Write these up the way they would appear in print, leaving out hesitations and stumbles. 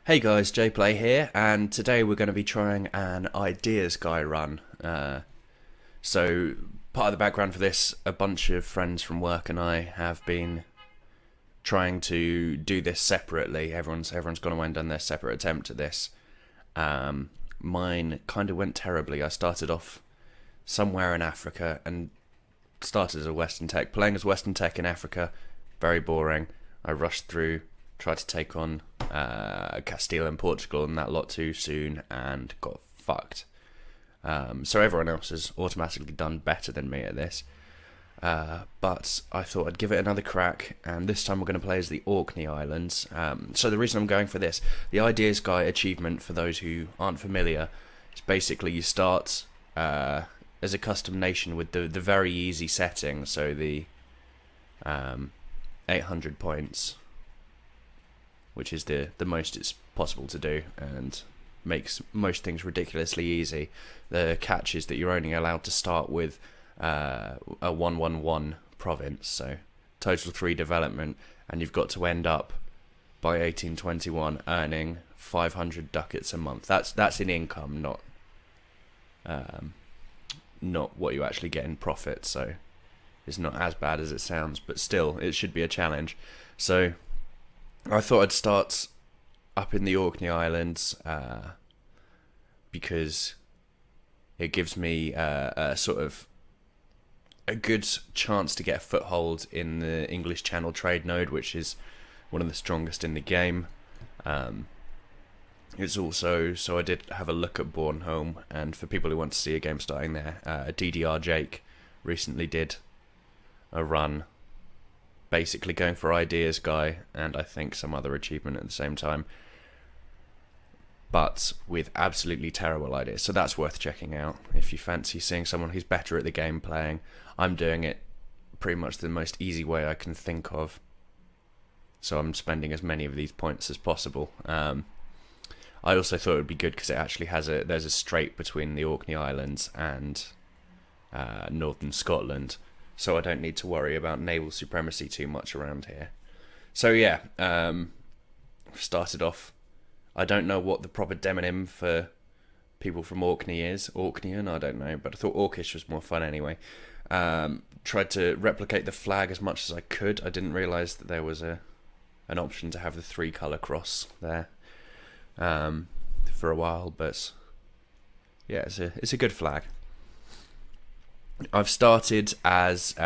Hey guys, JPlay here, and today we're going to be trying an ideas guy run. So, part of the background for this, a bunch of friends from work and I have been trying to do this separately. Everyone's gone away and done their separate attempt at this. Mine kind of went terribly. I started off somewhere in Africa and started as a Western Tech. Playing as Western Tech in Africa, very boring. I rushed through, tried to take on Castile and Portugal and that lot too soon and got fucked. So everyone else has automatically done better than me at this. But I thought I'd give it another crack, and this time we're going to play as the Orkney Islands. So the reason I'm going for this, the Ideas Guy achievement, for those who aren't familiar, is basically you start as a custom nation with the very easy setting, so the 800 points, which is the most it's possible to do, and makes most things ridiculously easy. The catch is that you're only allowed to start with a 111 province, so total 3 development, and you've got to end up by 1821 earning 500 ducats a month. That's in income, not what you actually get in profit, so it's not as bad as it sounds, but still, it should be a challenge. So I thought I'd start up in the Orkney Islands because it gives me a sort of a good chance to get a foothold in the English Channel trade node, which is one of the strongest in the game. It's also, so I did have a look at Bornholm, and for people who want to see a game starting there, DDR Jake recently did a run basically going for Ideas Guy, and I think some other achievement at the same time, but with absolutely terrible ideas. So that's worth checking out if you fancy seeing someone who's better at the game playing. I'm doing it pretty much the most easy way I can think of, so I'm spending as many of these points as possible. I also thought it would be good because it actually there's a strait between the Orkney Islands and northern Scotland, so I don't need to worry about naval supremacy too much around here. So yeah, started off. I don't know what the proper demonym for people from Orkney is. Orkneyan, I don't know, but I thought Orcish was more fun anyway. Tried to replicate the flag as much as I could. I didn't realise that there was an option to have the 3-colour cross there for a while, but yeah, it's a good flag. I've started as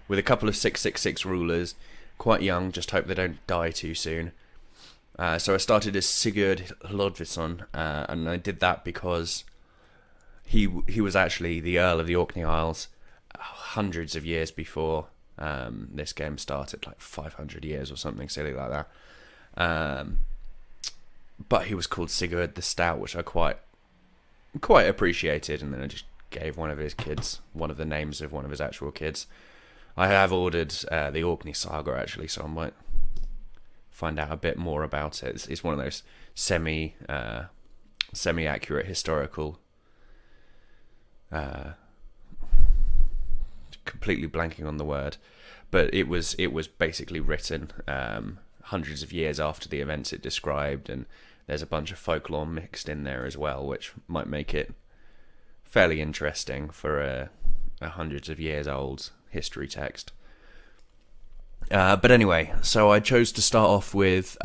with a couple of 666 rulers, quite young, just hope they don't die too soon. So I started as Sigurd Hlodvisson, and I did that because he was actually the Earl of the Orkney Isles hundreds of years before this game started, like 500 years or something silly like that. But he was called Sigurd the Stout, which I quite appreciated, and then I just gave one of his kids one of the names of one of his actual kids. I have ordered the Orkney Saga actually, so I might find out a bit more about it. It's one of those semi-accurate historical, completely blanking on the word, but it was basically written hundreds of years after the events it described, and there's a bunch of folklore mixed in there as well, which might make it fairly interesting for a hundreds of years old history text. But anyway, so I chose to start off with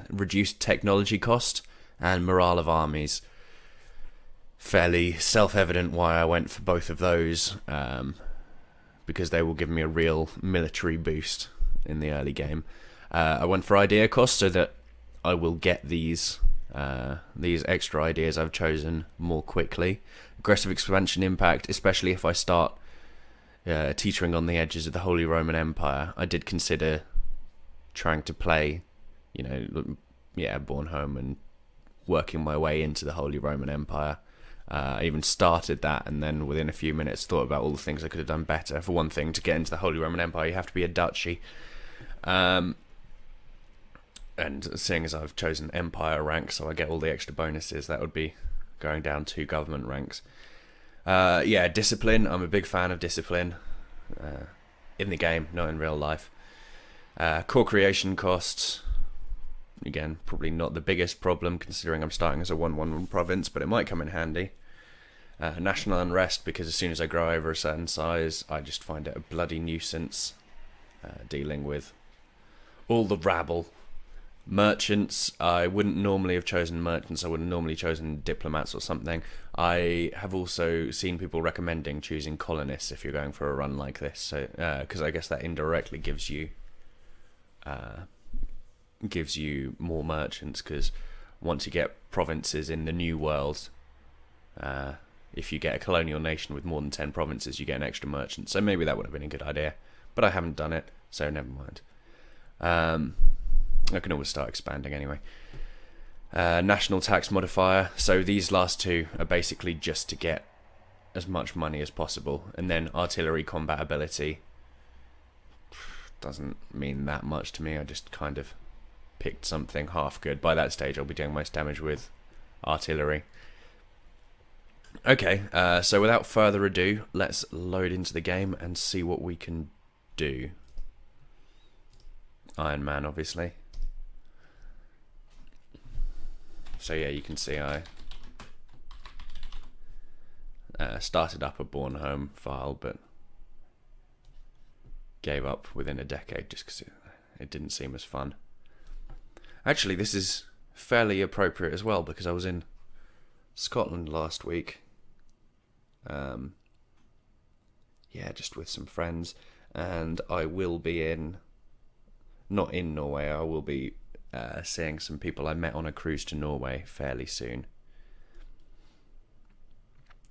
reduced technology cost and morale of armies. Fairly self-evident why I went for both of those, because they will give me a real military boost in the early game. I went for idea cost so that I will get these extra ideas I've chosen more quickly. Aggressive expansion impact, especially if I start teetering on the edges of the Holy Roman Empire. I did consider trying to play, Bornholm and working my way into the Holy Roman Empire. I even started that, and then within a few minutes thought about all the things I could have done better. For one thing, to get into the Holy Roman Empire, you have to be a duchy. And seeing as I've chosen Empire rank, so I get all the extra bonuses, that would be going down 2 government ranks. Discipline. I'm a big fan of discipline in the game, not in real life. Core creation costs, Again, probably not the biggest problem considering I'm starting as a 1-1-1 province, but it might come in handy. National unrest, because as soon as I grow over a certain size, I just find it a bloody nuisance dealing with all the rabble. Merchants, I wouldn't normally have chosen merchants. I would have normally chosen diplomats or something. I have also seen people recommending choosing colonists if you're going for a run like this. So, because I guess that indirectly gives you more merchants. Because once you get provinces in the New World, if you get a colonial nation with more than 10 provinces, you get an extra merchant. So maybe that would have been a good idea, but I haven't done it, so never mind. I can always start expanding anyway. National tax modifier. So these last two are basically just to get as much money as possible. And then artillery combat ability doesn't mean that much to me. I just kind of picked something half good. By that stage, I'll be doing most damage with artillery. Okay, so without further ado, let's load into the game and see what we can do. Iron Man, obviously. So yeah, you can see I started up a Bornholm file, but gave up within a decade just because it didn't seem as fun. Actually, this is fairly appropriate as well because I was in Scotland last week. Yeah, just with some friends, and I will be not in Norway, I will be seeing some people I met on a cruise to Norway fairly soon.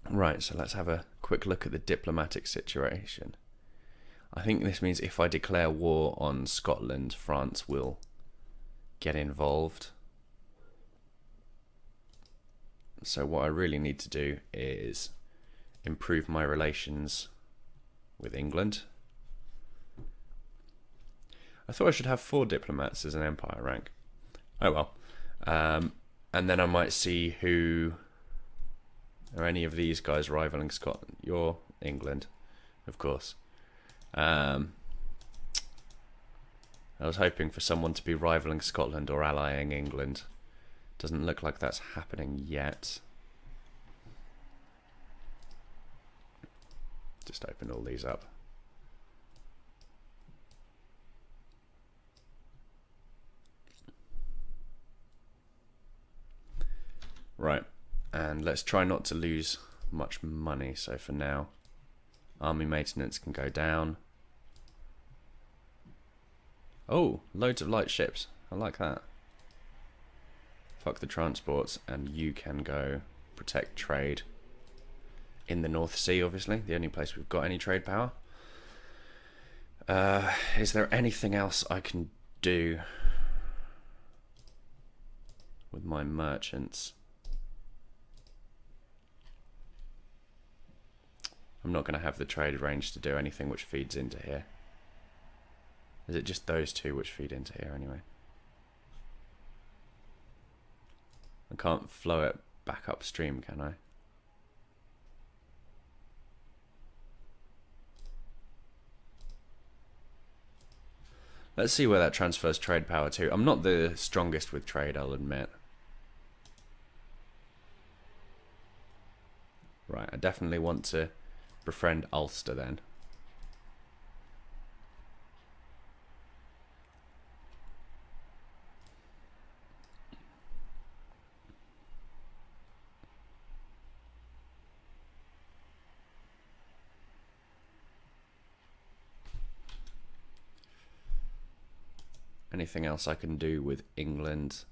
Right, so let's have a quick look at the diplomatic situation. I think this means if I declare war on Scotland, France will get involved. So what I really need to do is improve my relations with England. I thought I should have 4 diplomats as an empire rank. Oh well. And then I might see who are any of these guys rivaling Scotland. You're England, of course. I was hoping for someone to be rivaling Scotland or allying England. Doesn't look like that's happening yet. Just open all these up. Right, and let's try not to lose much money. So for now, army maintenance can go down. Oh, loads of light ships. I like that. Fuck the transports, and you can go protect trade in the North Sea, obviously. The only place we've got any trade power. Is there anything else I can do with my merchants? I'm not going to have the trade range to do anything which feeds into here. Is it just those two which feed into here anyway? I can't flow it back upstream, can I? Let's see where that transfers trade power to. I'm not the strongest with trade, I'll admit. Right, I definitely want to befriend Ulster then. Anything else I can do with England?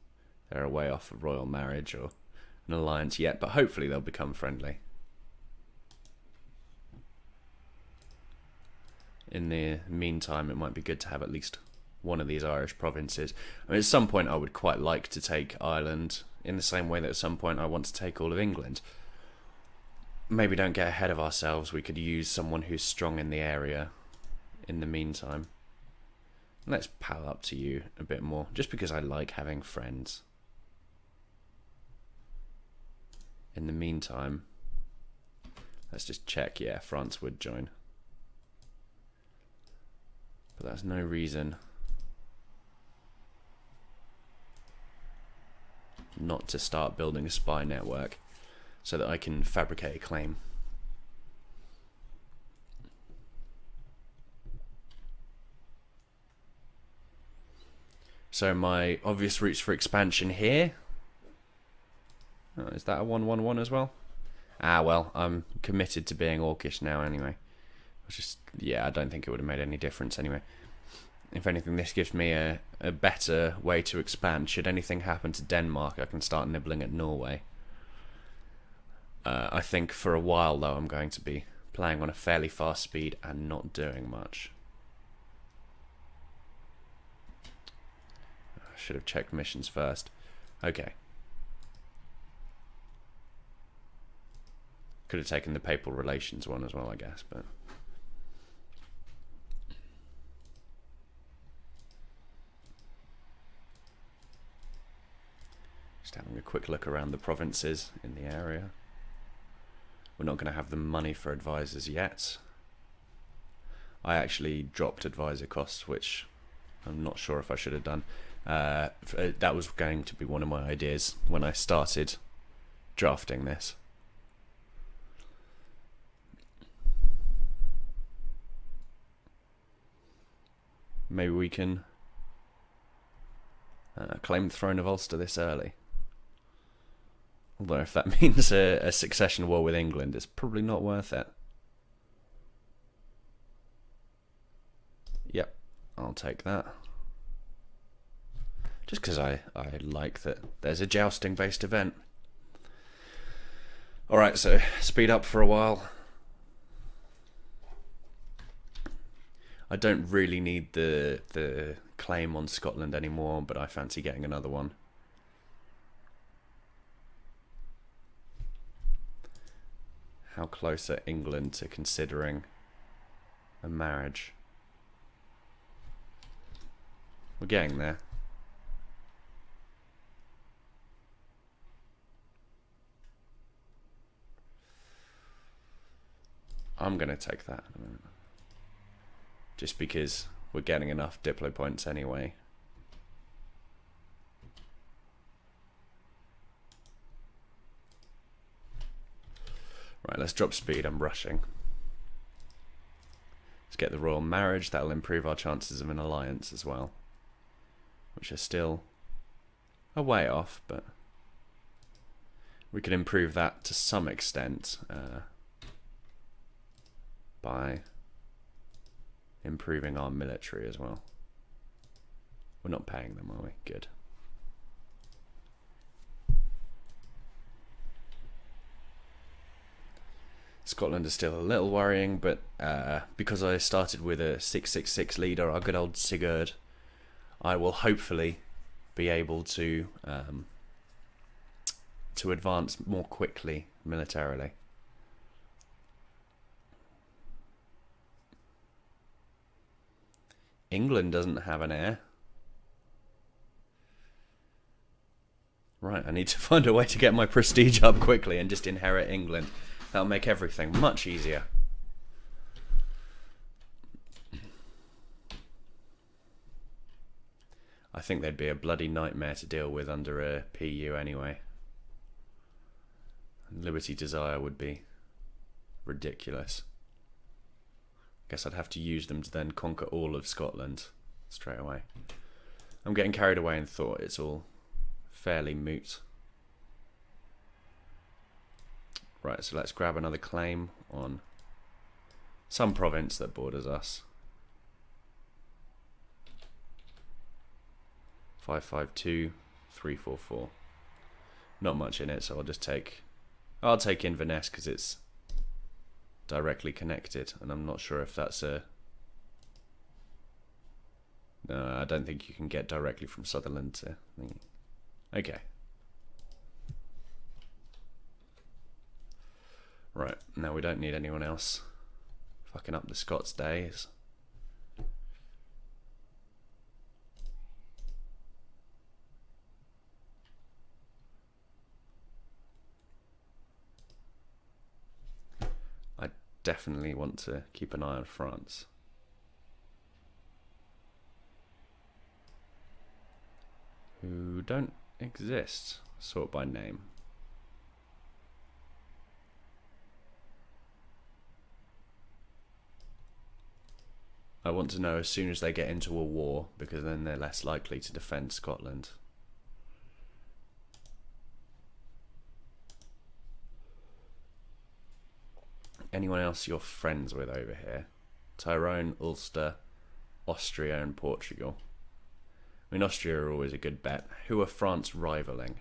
They're a way off a royal marriage or an alliance yet, but hopefully they'll become friendly. In the meantime, it might be good to have at least one of these Irish provinces. I mean, at some point I would quite like to take Ireland, in the same way that at some point I want to take all of England. Maybe don't get ahead of ourselves. We could use someone who's strong in the area in the meantime. Let's pal up to you a bit more, just because I like having friends. In the meantime, let's just check. Yeah, France would join. But that's no reason not to start building a spy network so that I can fabricate a claim. So my obvious routes for expansion here. Oh, is that a 1-1-1 as well? Ah, well, I'm committed to being Orcish now anyway. Yeah, I don't think it would have made any difference anyway. If anything, this gives me a better way to expand. Should anything happen to Denmark, I can start nibbling at Norway. I think for a while, though, I'm going to be playing on a fairly fast speed and not doing much. I should have checked missions first. Okay. Could have taken the Papal Relations one as well, I guess, but... Just having a quick look around the provinces in the area. We're not going to have the money for advisors yet. I actually dropped advisor costs, which I'm not sure if I should have done. That was going to be one of my ideas when I started drafting this. Maybe we can claim the throne of Ulster this early. Although if that means a succession war with England, it's probably not worth it. Yep, I'll take that. Just because I like that there's a jousting-based event. Alright, so speed up for a while. I don't really need the claim on Scotland anymore, but I fancy getting another one. How close are England to considering a marriage? We're getting there. I'm going to take that at the moment. Just because we're getting enough Diplo points anyway. Right, let's drop speed. I'm rushing. Let's get the royal marriage. That'll improve our chances of an alliance as well. Which are still a way off, but we can improve that to some extent by improving our military as well. We're not paying them, are we? Good. Scotland is still a little worrying, but because I started with a 666 leader, our good old Sigurd, I will hopefully be able to advance more quickly militarily. England doesn't have an heir. Right, I need to find a way to get my prestige up quickly and just inherit England. That'll make everything much easier. I think they'd be a bloody nightmare to deal with under a PU anyway. Liberty Desire would be ridiculous. Guess I'd have to use them to then conquer all of Scotland straight away. I'm getting carried away in thought. It's all fairly moot. Right, so let's grab another claim on some province that borders us. 552, 344. Not much in it, so I'll take Inverness because it's directly connected, and I'm not sure if that's a... No, I don't think you can get directly from Sutherland to... Okay. Right, now we don't need anyone else fucking up the Scots days. I definitely want to keep an eye on France. Who don't exist. Sort by name. I want to know as soon as they get into a war, because then they're less likely to defend Scotland. Anyone else you're friends with over here? Tyrone, Ulster, Austria and Portugal. I mean, Austria are always a good bet. Who are France rivaling?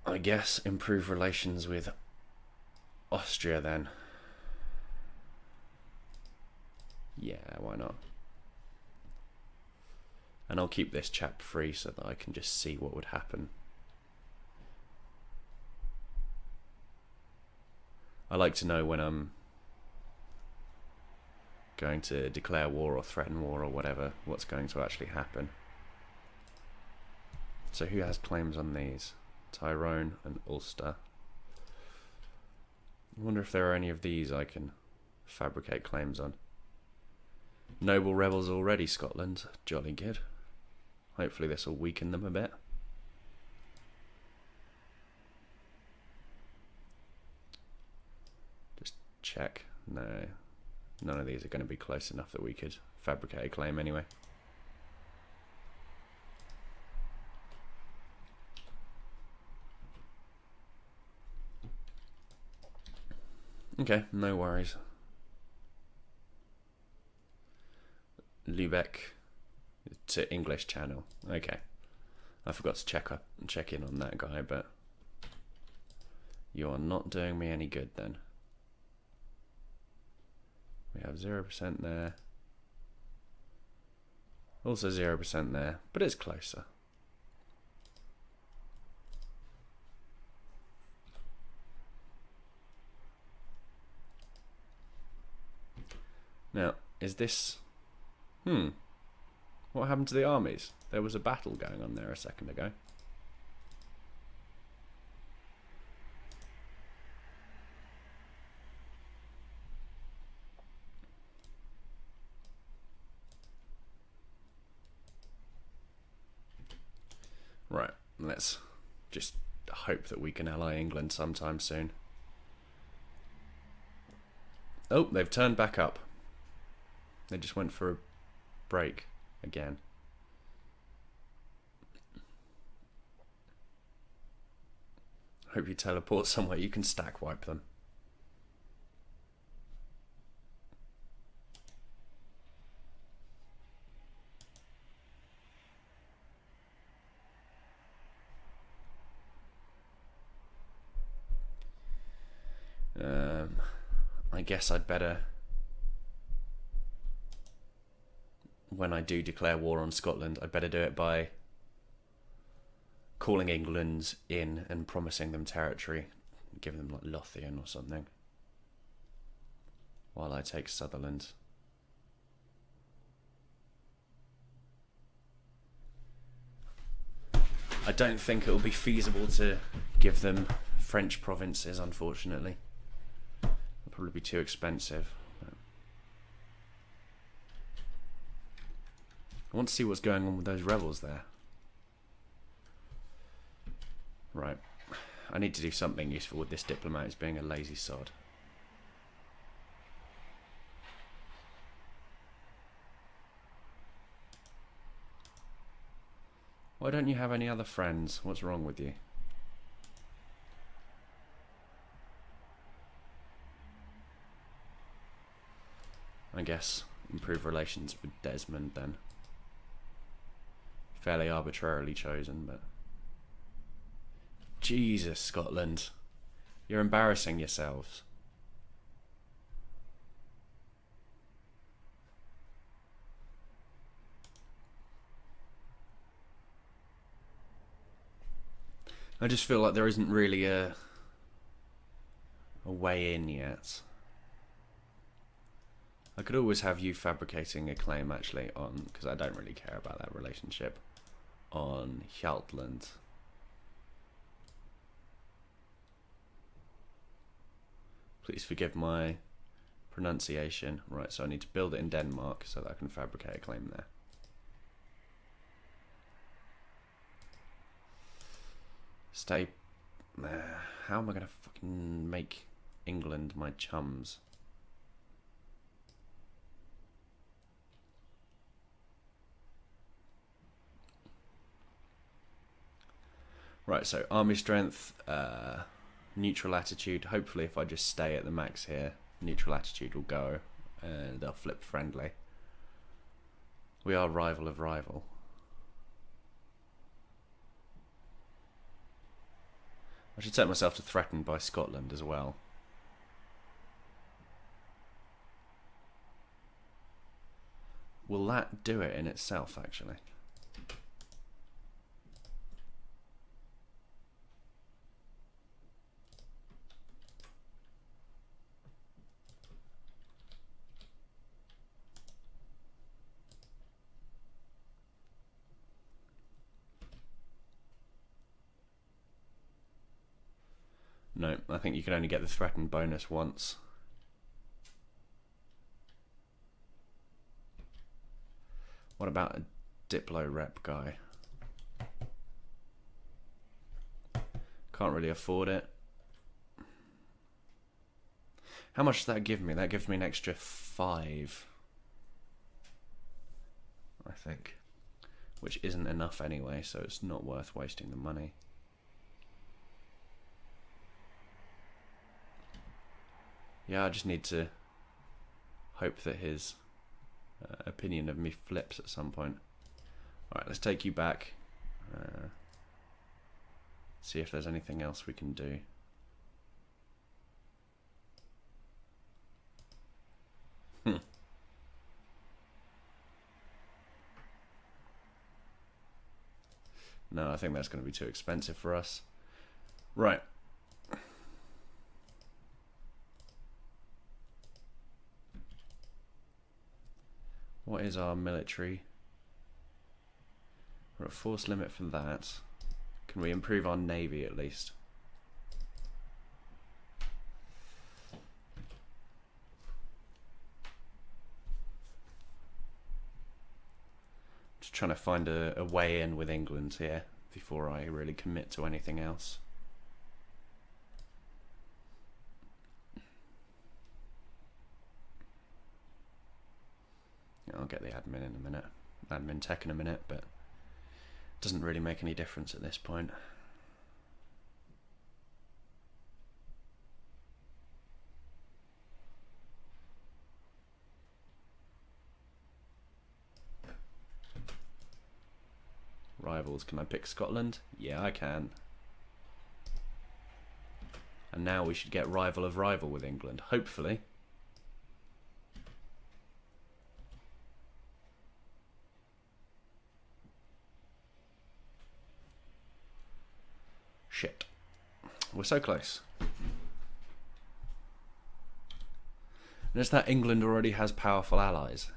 I guess improve relations with Austria then. Yeah, why not? And I'll keep this chap free so that I can just see what would happen. I like to know when I'm going to declare war or threaten war or whatever, what's going to actually happen. So who has claims on these? Tyrone and Ulster. I wonder if there are any of these I can fabricate claims on. Noble rebels already, Scotland. Jolly good. Hopefully this will weaken them a bit. Just check. No. None of these are going to be close enough that we could fabricate a claim anyway. Okay, no worries. Lubeck to English channel. Okay. I forgot to check in on that guy, but you are not doing me any good then. We have 0% there. Also 0% there, but it's closer. Now, is this... What happened to the armies? There was a battle going on there a second ago. Right, let's just hope that we can ally England sometime soon. Oh, they've turned back up. They just went for a break again. Hope you teleport somewhere you can stack wipe them. I guess I'd better, when I do declare war on Scotland, I'd better do it by calling England in and promising them territory, giving them like Lothian or something, while I take Sutherland. I don't think it will be feasible to give them French provinces, unfortunately. It'll probably be too expensive. I want to see what's going on with those rebels there. Right. I need to do something useful with this diplomat who's being a lazy sod. Why don't you have any other friends? What's wrong with you? I guess improve relations with Desmond then. Fairly arbitrarily chosen, but... Jesus, Scotland. You're embarrassing yourselves. I just feel like there isn't really a way in yet. I could always have you fabricating a claim actually on, because I don't really care about that relationship, on Hjaltland. Please forgive my pronunciation. Right, so I need to build it in Denmark so that I can fabricate a claim there. Stay. How am I going to fucking make England my chums? Right, so army strength, neutral attitude. Hopefully if I just stay at the max here, neutral attitude will go and they'll flip friendly. We are rival of rival. I should set myself to threatened by Scotland as well. Will that do it in itself, actually? No, I think you can only get the threatened bonus once. What about a Diplo rep guy? Can't really afford it. How much does that give me? That gives me an extra 5, I think. Which isn't enough anyway, so it's not worth wasting the money. Yeah, I just need to hope that his opinion of me flips at some point. Alright, let's take you back. See if there's anything else we can do. No, I think that's going to be too expensive for us. Right. What is our military? We're at force limit for that. Can we improve our navy at least? Just trying to find a way in with England here before I really commit to anything else. I'll get the admin in a minute, admin tech in a minute, but it doesn't really make any difference at this point. Rivals, can I pick Scotland? Yeah, I can. And now we should get rival of rival with England, hopefully. Shit. We're so close. And it's that England already has powerful allies.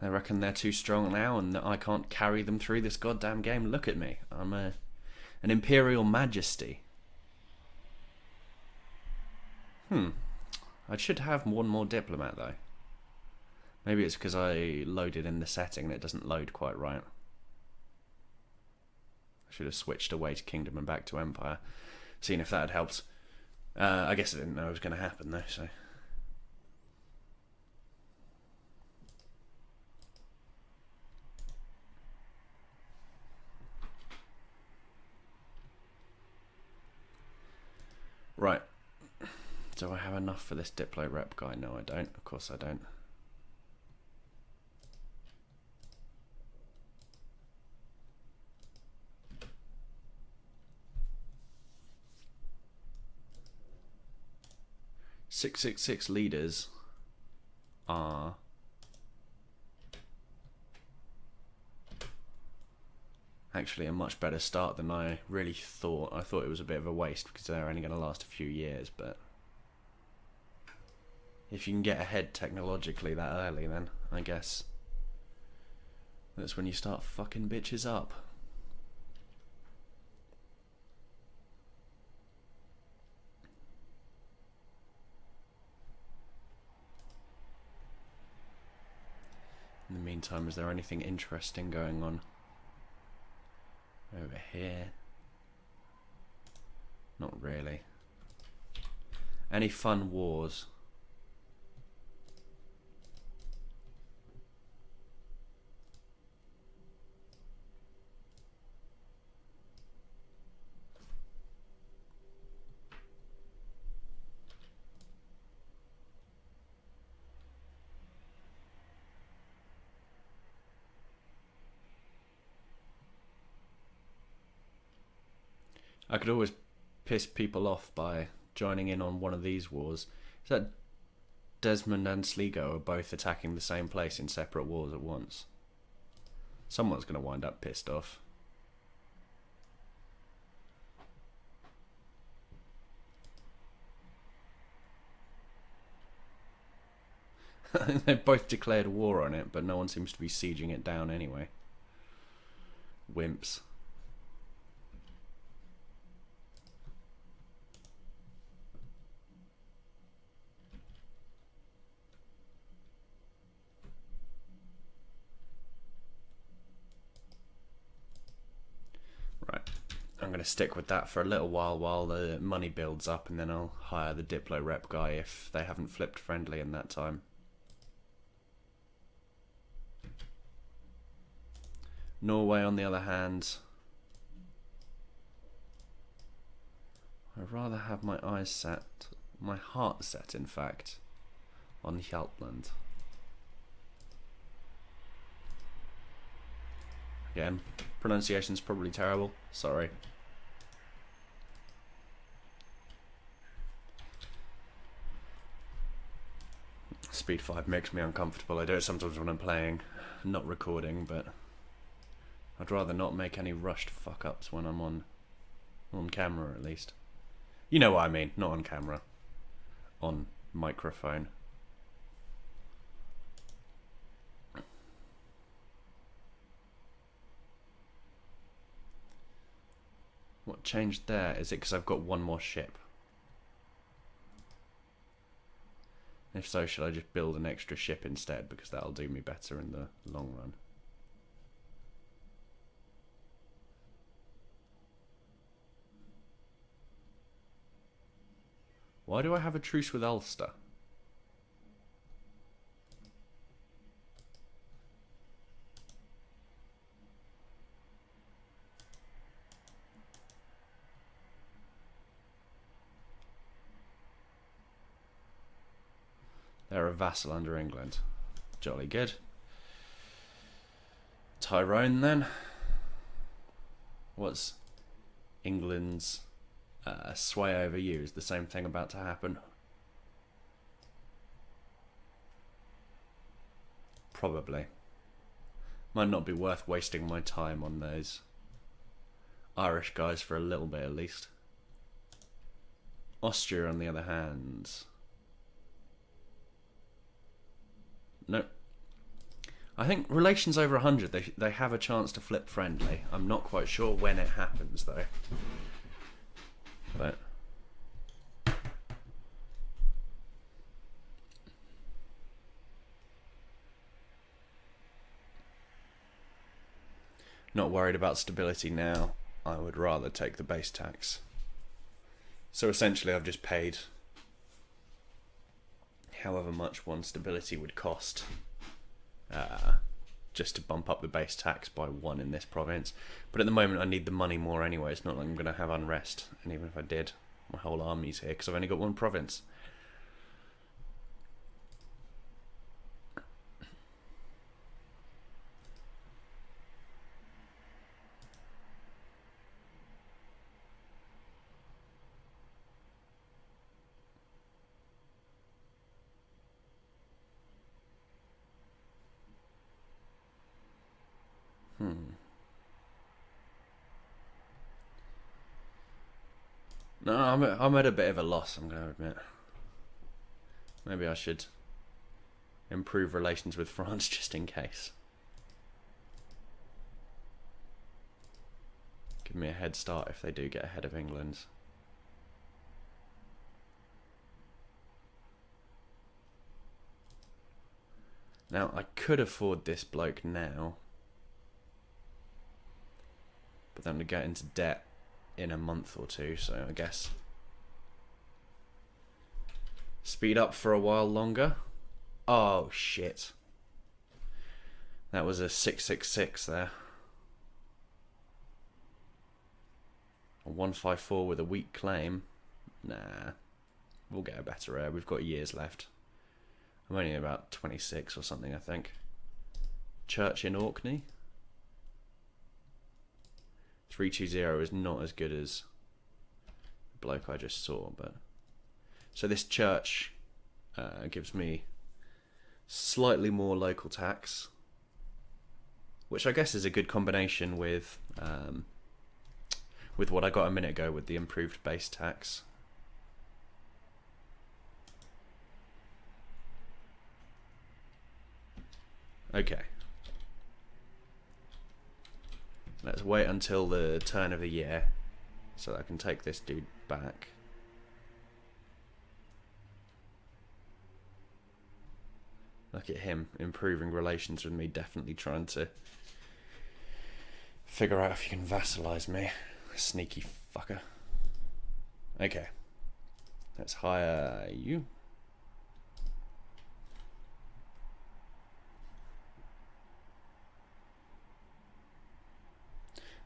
I reckon they're too strong now and that I can't carry them through this goddamn game. Look at me. I'm an imperial majesty. I should have one more diplomat though. Maybe it's because I loaded in the setting and it doesn't load quite right. I should have switched away to Kingdom and back to Empire. Seen if that had helped. I guess I didn't know it was going to happen though, so... Right. Do I have enough for this Diplo rep guy? No, I don't. Of course I don't. .666 leaders are actually a much better start than I really thought. I thought it was a bit of a waste because they're only going to last a few years, but if you can get ahead technologically that early, then I guess that's when you start fucking bitches up. In the meantime, is there anything interesting going on over here? Not really. Any fun wars? I could always piss people off by joining in on one of these wars. Is that Desmond and Sligo are both attacking the same place in separate wars at once? Someone's going to wind up pissed off. They've both declared war on it, but no one seems to be sieging it down anyway. Wimps. Right, I'm going to stick with that for a little while the money builds up, and then I'll hire the Diplo rep guy if they haven't flipped friendly in that time. Norway, on the other hand, I'd rather have my eyes set, my heart set, in fact, on Hjaltland. Again, pronunciation's probably terrible, sorry. Speed 5 makes me uncomfortable. I do it sometimes when I'm playing, not recording, but I'd rather not make any rushed fuck-ups when I'm on camera, at least. You know what I mean, not on camera. On microphone. What changed there? Is it because I've got one more ship? If so, should I just build an extra ship instead? Because that'll do me better in the long run. Why do I have a truce with Ulster? They're a vassal under England. Jolly good. Tyrone then. What's England's sway over you? Is the same thing about to happen? Probably. Might not be worth wasting my time on those Irish guys for a little bit at least. Austria, on the other hand. No. I think relations over 100, they have a chance to flip friendly. I'm not quite sure when it happens though. But not worried about stability now. I would rather take the base tax. So essentially I've just paid however much one stability would cost just to bump up the base tax by 1 in this province. But at the moment I need the money more anyway. It's not like I'm going to have unrest, and even if I did, my whole army's here because I've only got one province. No, I'm at a bit of a loss, I'm going to admit. Maybe I should improve relations with France just in case. Give me a head start if they do get ahead of England. Now, I could afford this bloke now, but then to get into debt in a month or two, so I guess speed up for a while longer. Oh, shit. That was a 666 there. A 154 with a weak claim. Nah. We'll get a better air. We've got years left. I'm only about 26 or something, I think. Church in Orkney. 320 is not as good as the bloke I just saw, but... So this church gives me slightly more local tax, which I guess is a good combination with what I got a minute ago with the improved base tax. Okay. Let's wait until the turn of the year so that I can take this dude back. Look at him improving relations with me, definitely trying to figure out if he can vassalize me. Sneaky fucker. Okay. Let's hire you.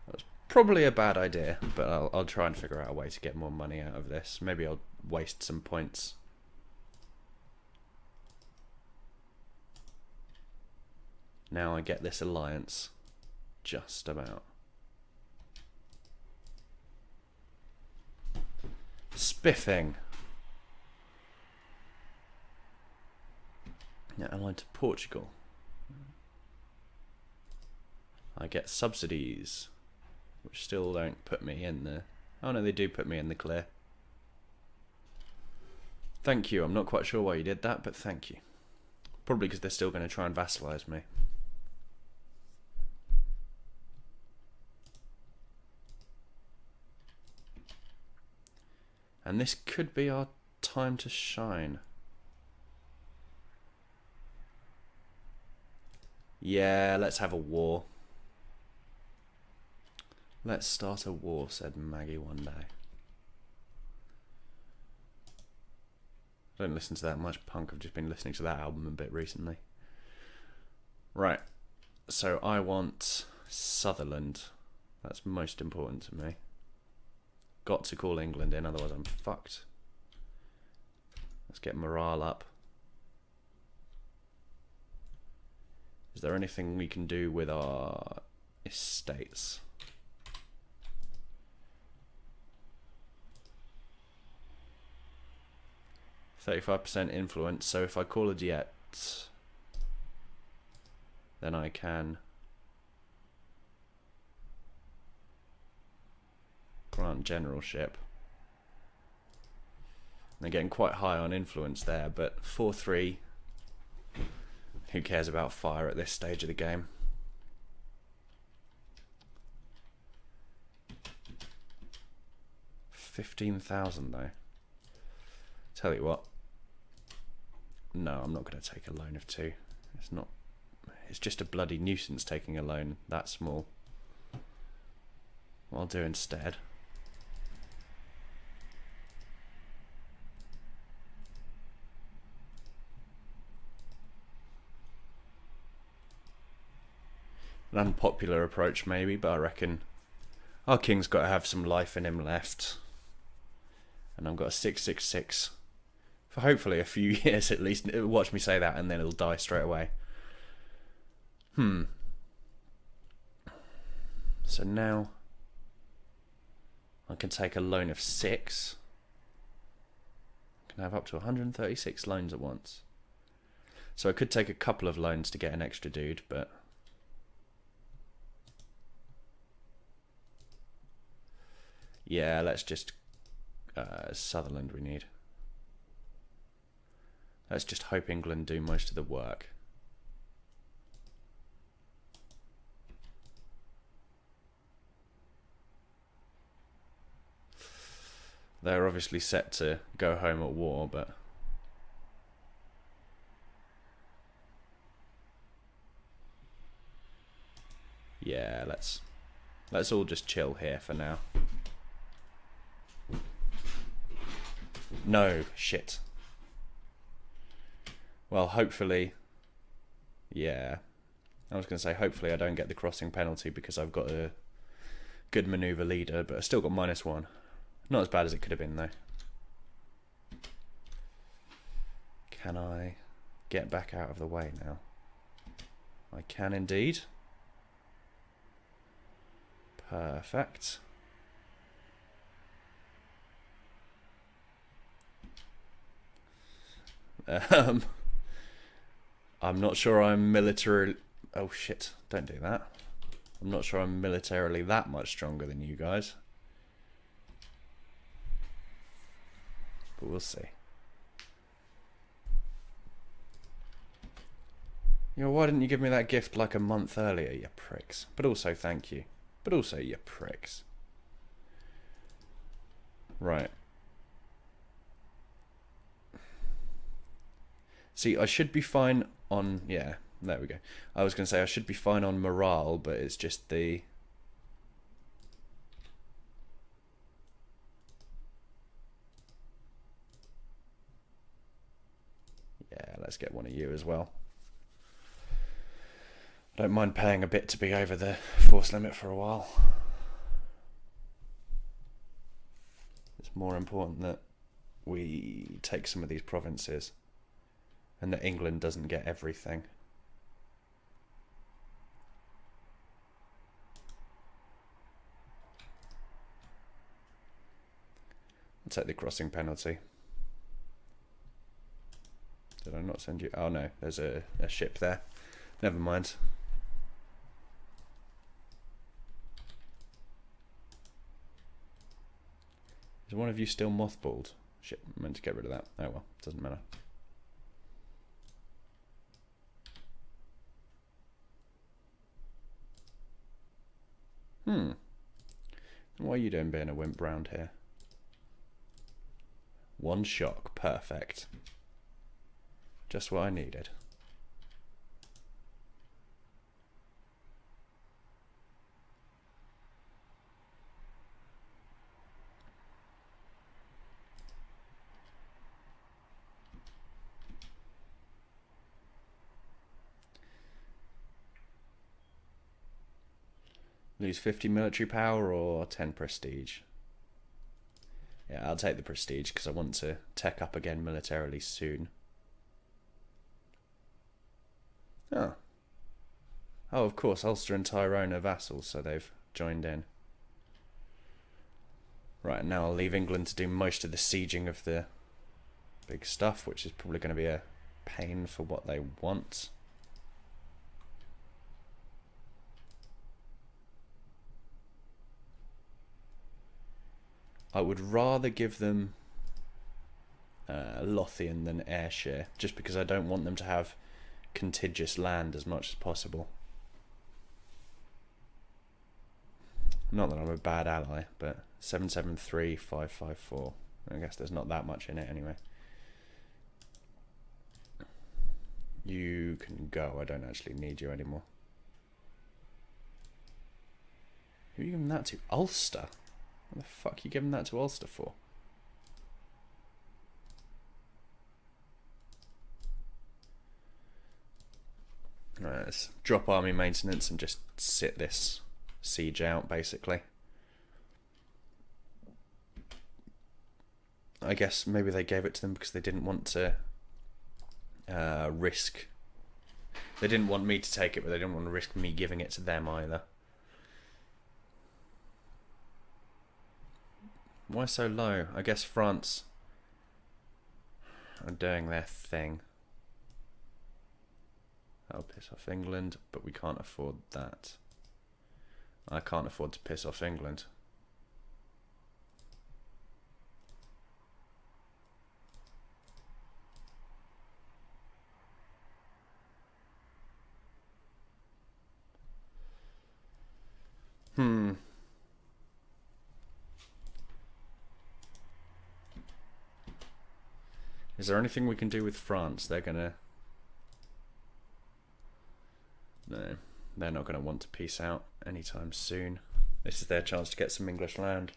That's probably a bad idea, but I'll try and figure out a way to get more money out of this. Maybe I'll waste some points. Now I get this alliance. Just about. Spiffing. Now allied to Portugal. I get subsidies, which still don't put me in the... Oh no, they do put me in the clear. Thank you. I'm not quite sure why you did that, but thank you. Probably because they're still going to try and vassalize me. And this could be our time to shine. Yeah, let's have a war. Let's start a war, said Maggie one day. I don't listen to that much punk. I've just been listening to that album a bit recently. Right. So I want Sutherland. That's most important to me. Got to call England in, otherwise I'm fucked. Let's get morale up. Is there anything we can do with our estates? %35% influence, so if I call a diet, then I can grant generalship. They're getting quite high on influence there, but 4-3, who cares about fire at this stage of the game? $15,000 though. Tell you what. No, I'm not going to take a loan of 2. It's not. It's just a bloody nuisance taking a loan that small. What I'll do instead. An unpopular approach maybe, but I reckon our king's got to have some life in him left. And I've got a 666 for hopefully a few years at least. Watch me say that and then it'll die straight away. So now I can take a loan of 6. I can have up to 136 loans at once. So I could take a couple of loans to get an extra dude, but yeah, let's just Sutherland we need. Let's just hope England do most of the work. They're obviously set to go home at war, but Yeah, let's all just chill here for now. No, shit. Well, hopefully... Yeah. I was going to say, hopefully I don't get the crossing penalty because I've got a good manoeuvre leader, but I still got -1. Not as bad as it could have been, though. Can I get back out of the way now? I can indeed. Perfect. I'm not sure I'm militarily... Oh shit, don't do that. I'm not sure I'm militarily that much stronger than you guys. But we'll see. You know, why didn't you give me that gift like a month earlier, you pricks? But also, thank you. But also, you pricks. Right. See, I should be fine on... Yeah, there we go. I was going to say I should be fine on morale, but it's just the... Yeah, let's get one of you as well. I don't mind paying a bit to be over the force limit for a while. It's more important that we take some of these provinces and that England doesn't get everything. I'll take the crossing penalty. Did I not send you? Oh no, there's a ship there. Never mind. Is one of you still mothballed? Shit, I meant to get rid of that. Oh well, doesn't matter. What are you doing being a wimp round here? One shock, perfect. Just what I needed. Lose 50 military power or 10 prestige? Yeah, I'll take the prestige because I want to tech up again militarily soon. Oh. Oh, of course, Ulster and Tyrone are vassals, so they've joined in. Right, now I'll leave England to do most of the sieging of the big stuff, which is probably going to be a pain for what they want. I would rather give them Lothian than Ayrshire, just because I don't want them to have contiguous land as much as possible. Not that I'm a bad ally, but 773-554. I guess there's not that much in it anyway. You can go. I don't actually need you anymore. Who are you giving that to? Ulster? What the fuck are you giving that to Ulster for? Right, let's drop army maintenance and just sit this siege out, basically. I guess maybe they gave it to them because they didn't want to risk... They didn't want me to take it, but they didn't want to risk me giving it to them either. Why so low? I guess France are doing their thing. That'll piss off England, but we can't afford that. I can't afford to piss off England. Is there anything we can do with France? They're gonna... No. They're not going to want to peace out anytime soon. This is their chance to get some English land.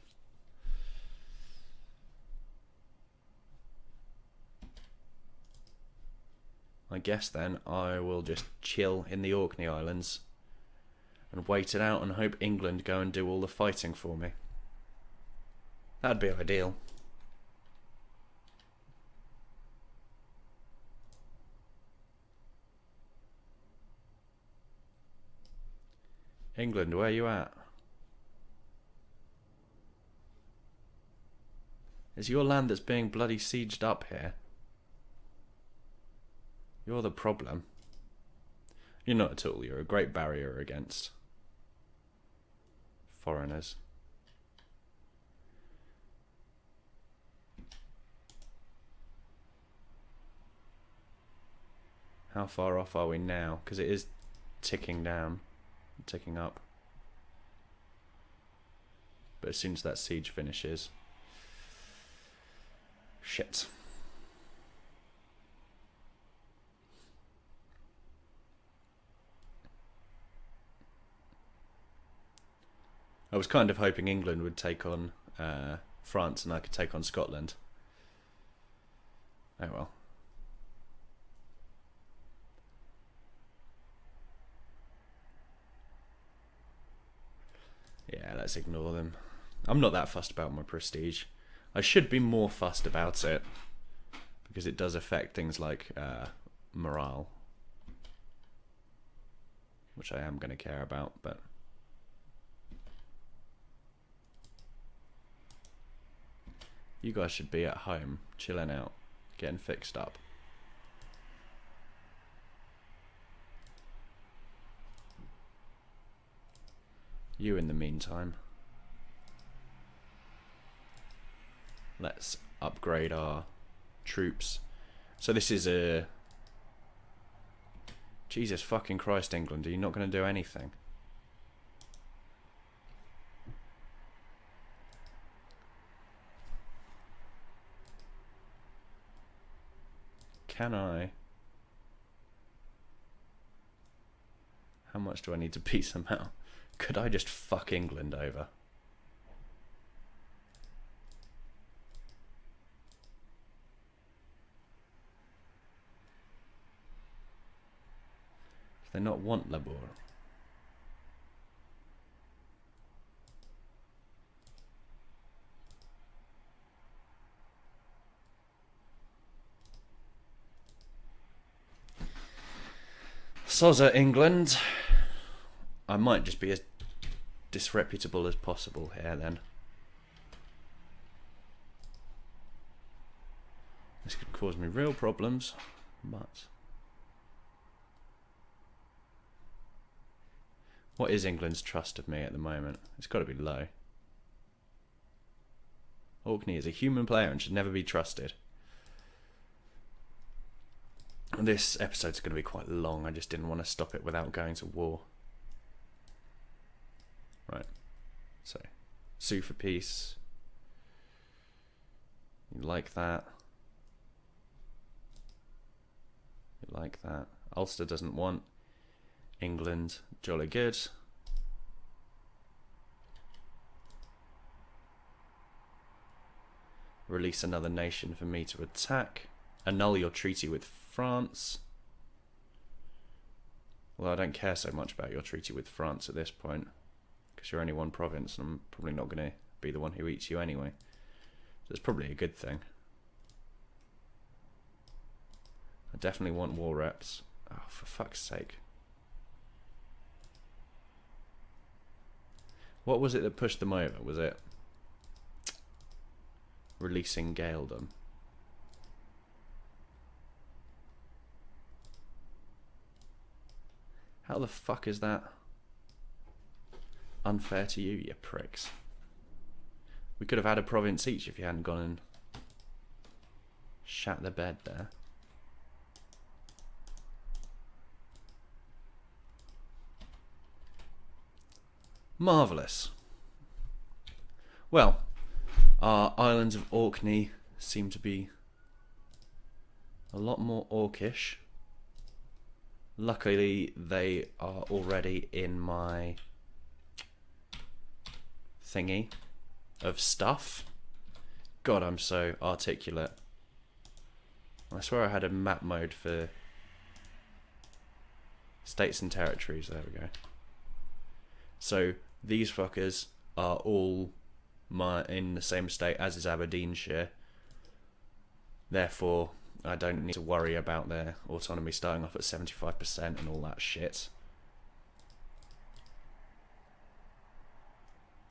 I guess then I will just chill in the Orkney Islands and wait it out and hope England go and do all the fighting for me. That'd be ideal. England, where you at? Is your land that's being bloody sieged up here? You're the problem. You're not at all. You're a great barrier against foreigners. How far off are we now? Because it is ticking down, ticking up. But as soon as that siege finishes... Shit. I was kind of hoping England would take on France and I could take on Scotland. Oh well. Yeah, let's ignore them. I'm not that fussed about my prestige. I should be more fussed about it because it does affect things like morale, which I am going to care about, but... You guys should be at home, chilling out, getting fixed up. You in the meantime. Let's upgrade our troops. So this is a... Jesus fucking Christ, England, are you not going to do anything? Can I? How much do I need to peace them out? Could I just fuck England over? Do they not want labour? Sozza, England. I might just be as disreputable as possible here then. This could cause me real problems, but... What is England's trust of me at the moment? It's got to be low. Orkney is a human player and should never be trusted. This episode's going to be quite long. I just didn't want to stop it without going to war. Right. So, sue for peace. You like that. You like that. Ulster doesn't want England. Jolly good. Release another nation for me to attack. Annul your treaty with France. Well, I don't care so much about your treaty with France at this point, because you're only one province and I'm probably not going to be the one who eats you anyway. So it's probably a good thing. I definitely want war reps. Oh, for fuck's sake. What was it that pushed them over? Was it releasing Gaeldom? How the fuck is that unfair to you, you pricks? We could have had a province each if you hadn't gone and shat the bed there. Marvellous. Well, our islands of Orkney seem to be a lot more orcish Luckily, they are already in my thingy of stuff. God, I'm so articulate. I swear I had a map mode for states and territories. There we go. So these fuckers are all in the same state as is Aberdeenshire. Therefore, I don't need to worry about their autonomy starting off at 75% and all that shit.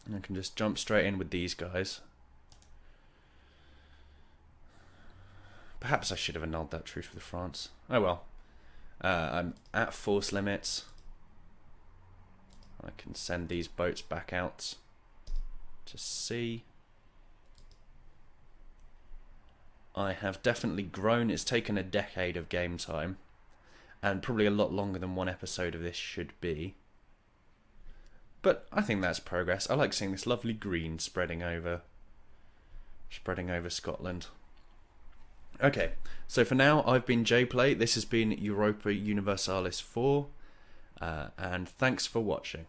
And I can just jump straight in with these guys. Perhaps I should have annulled that truce with France. Oh well. I'm at force limits. I can send these boats back out to sea. I have definitely grown. It's taken a decade of game time, and probably a lot longer than one episode of this should be. But I think that's progress. I like seeing this lovely green spreading over Scotland. Okay, so for now I've been JPlay. This has been Europa Universalis IV, and thanks for watching.